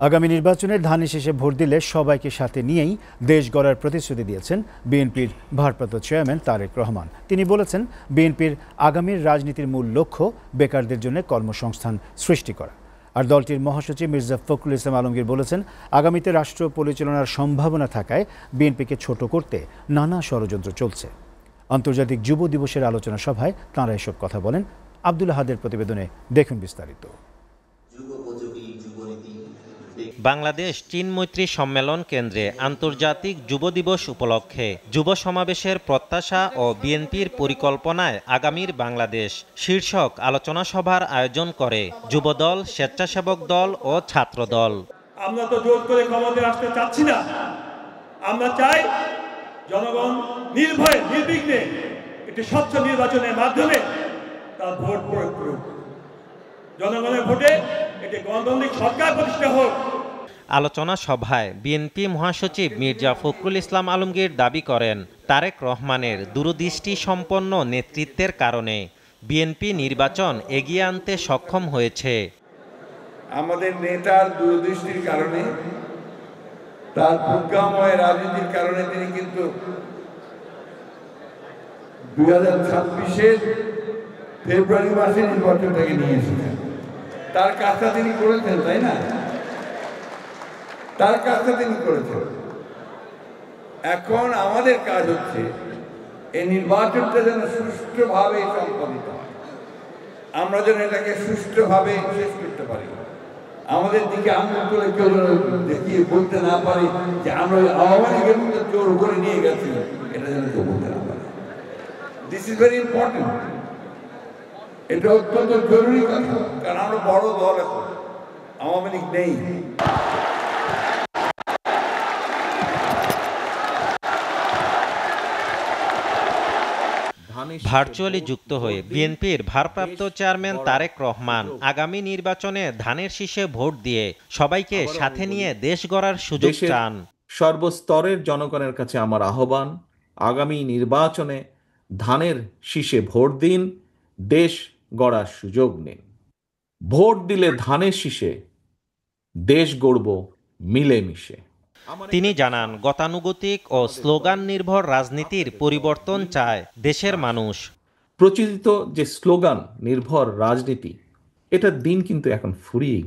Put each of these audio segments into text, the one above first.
আগামী নির্বাচনে ধানের শীষে ভোট দিলে সবাইকে সাথে নিয়েই দেশ গড়ার প্রতিশ্রুতি দিয়েছেন বিএনপির ভারপ্রাপ্ত চেয়ারম্যান তারেক রহমান। তিনি বলেছেন, বিএনপির আগামীর রাজনীতির মূল লক্ষ্য বেকারদের জন্য কর্মসংস্থান সৃষ্টি করা। আর দলটির মহাসচিব মির্জা ফখরুল ইসলাম আলমগীর বলেছেন, আগামীতে রাষ্ট্র পরিচালনার সম্ভাবনা থাকায় বিএনপিকে ছোট করতে নানা ষড়যন্ত্র চলছে। আন্তর্জাতিক যুব দিবসের আলোচনা সভায় তাঁরা এসব কথা বলেন। আব্দুল আহাদের প্রতিবেদনে দেখুন বিস্তারিত। বাংলাদেশ চীন মৈত্রী সম্মেলন কেন্দ্রে আন্তর্জাতিক যুব দিবস উপলক্ষে যুব সমাবেশের প্রত্যাশা ও বিএনপির পরিকল্পনায় আগামীর বাংলাদেশ শীর্ষক আলোচনা সভার আয়োজন করে যুবদল, স্বেচ্ছাসেবক দল ও ছাত্র দল। আমরা তো জোর করে ক্ষমতায় আসতে চাচ্ছি না। আমরা চাই জনগণ নির্ভয়ে নির্বিঘ্নে একটি স্বচ্ছ নির্বাচনের মাধ্যমে তার ভোট প্রয়োগ করুক। জনগণের ভোটে একটি গণতান্ত্রিক সরকার প্রতিষ্ঠা হোক। আলোচনা সভায় বিএনপি মহাসচিব মির্জা ফখরুল ইসলাম আলমগীর দাবি করেন, তারেক রহমানের দূরদৃষ্টি সম্পন্ন নেতৃত্বের কারণে বিএনপি নির্বাচন এগিয়ে আনতে সক্ষম হয়েছে। আমাদের নেতার দূরদৃষ্টির কারণে, তার প্রজ্ঞাময় রাজনীতির কারণে তিনি কিন্তু 2026-এর ফেব্রুয়ারি মাসে নির্বাচনটাকে নিয়ে এসেছেন। তার কাজটা তিনি করেছেন, তাই না? তার কাজটা তিনি করেছেন। এখন আমাদের কাজ হচ্ছে এই নির্বাচনটা যেন সুষ্ঠুভাবে সম্পাদিত হয়, আমরা যেন এটাকে সুষ্ঠুভাবে শেষ করতে পারি। আমাদের দিকে আঙুল তুলে কেউ যেন দেখিয়ে বলতে না পারে যে আমরা আওয়ামী লীগের মধ্যে জোর করে নিয়ে গেছি, এটা যেন কেউ বলতে না পারে। This is very important. এটা অত্যন্ত জরুরি কথা, কারণ আমরা বড় দল, এখন আওয়ামী লীগ নেই। ভার্চুয়ালি যুক্ত হয়ে বিএনপির ভারপ্রাপ্ত চেয়ারম্যান তারেক রহমান আগামী নির্বাচনে ধানের শীষে ভোট দিয়ে সবাইকে সাথে নিয়ে দেশ গড়ার সুযোগ চান। সর্বস্তরের জনগণের কাছে আমার আহ্বান, আগামী নির্বাচনে ধানের শীষে ভোট দিন, দেশ গড়ার সুযোগ নিন। ভোট দিলে ধানের শীষে দেশ গড়ব মিলেমিশে। তিনি জানান, গতানুগতিক ও স্লোগান নির্ভর রাজনীতির পরিবর্তন চায় দেশের মানুষ। প্রচলিত যে স্লোগান নির্ভর রাজনীতি, এটার দিন কিন্তু এখন ফুরিয়ে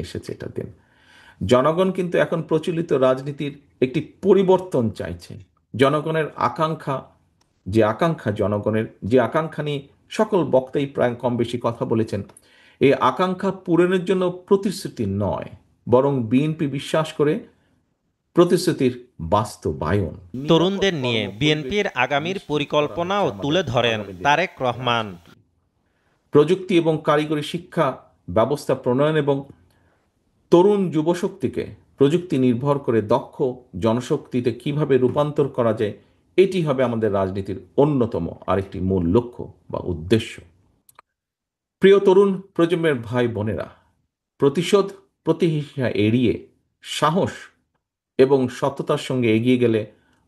এসেছে এটার দিন। জনগণ কিন্তু এখন প্রচলিত রাজনীতির একটি পরিবর্তন চাইছে। জনগণের জনগণের যে আকাঙ্ক্ষা নিয়ে সকল বক্তাই প্রায় কম বেশি কথা বলেছেন, এই আকাঙ্ক্ষা পূরণের জন্য প্রতিশ্রুতি নয়, বরং বিএনপি বিশ্বাস করে প্রতিশ্রুতির বাস্তবায়ন। তরুণদের নিয়ে বিএনপির আগামীর পরিকল্পনাও তুলে ধরেন তারেক রহমান। প্রযুক্তি এবং কারিগরি শিক্ষা ব্যবস্থা প্রণয়ন এবং তরুণ যুবশক্তিকে প্রযুক্তি নির্ভর করে দক্ষ জনশক্তিতে কিভাবে রূপান্তর করা যায়, এটি হবে আমাদের রাজনীতির অন্যতম আরেকটি মূল লক্ষ্য বা উদ্দেশ্য। প্রিয় তরুণ প্রজন্মের ভাই বোনেরা, প্রতিশোধ প্রতিহিংসা এড়িয়ে সাহস এবং সততার সঙ্গে এগিয়ে গেলে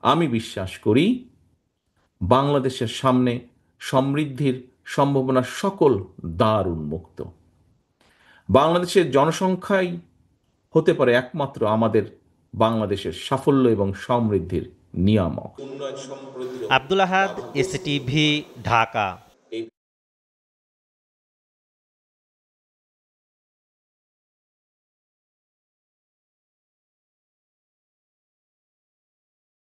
আমি বিশ্বাস করি বাংলাদেশের সামনে সমৃদ্ধির সম্ভাবনা সকল দ্বার উন্মুক্ত। বাংলাদেশের জনসংখ্যাই হতে পারে একমাত্র আমাদের বাংলাদেশের সাফল্য এবং সমৃদ্ধির নিয়ামক। আব্দুল আহাদ, এসটিভি, ঢাকা।